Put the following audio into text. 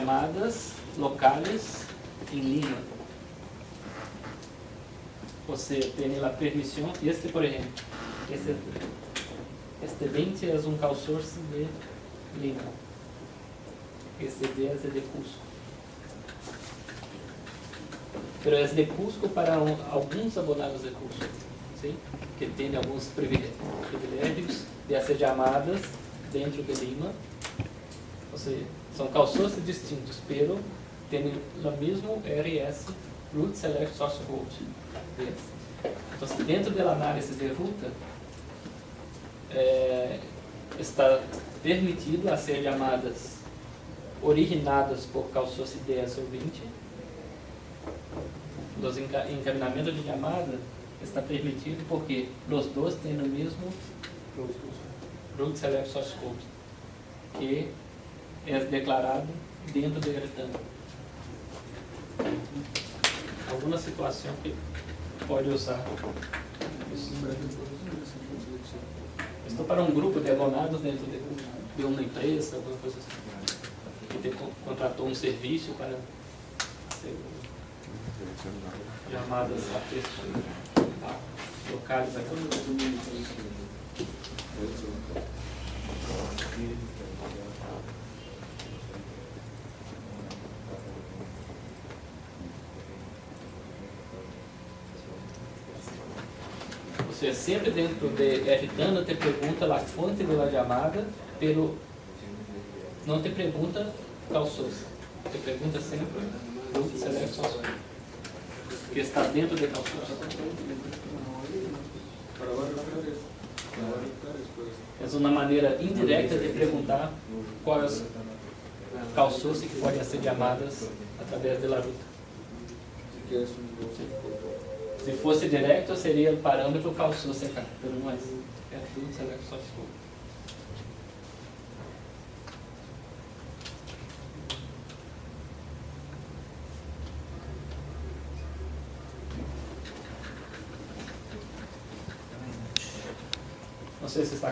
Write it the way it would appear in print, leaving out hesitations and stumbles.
llamadas locales en línea. Você tem a permissão, este por exemplo, este 20 é um call source de Lima, este 10 é de Cusco. Pero é de Cusco para alguns abonados de Cusco, ¿sí? Que tem alguns privilégios de fazer chamadas dentro de Lima. Ou seja, são call sources distintos, pero tem o mesmo RS, Route Select Source Code. Então, dentro da análise de ruta, está permitido fazer chamadas originadas por call source 10 ou 20. Os encaminhamentos de chamada está permitido porque os dois têm o mesmo Route Select Source Code, que é declarado dentro do retângulo. Alguma situação que pode usar isso. Estou para um grupo de abonados dentro de uma empresa, alguma coisa assim, que contratou um serviço para ser chamadas a texto locais aqui. Ou seja, sempre dentro de RTANA te pergunta a fonte da chamada, pero não te pergunta call source, te pergunta sempre Route Select Source, que está dentro de call source. É uma maneira indireta de perguntar qual é o call source que pode ser chamadas através da ruta. Se fosse direto, seria o parâmetro call source acá, pero não é. É Route Select Source Code. Não sei se está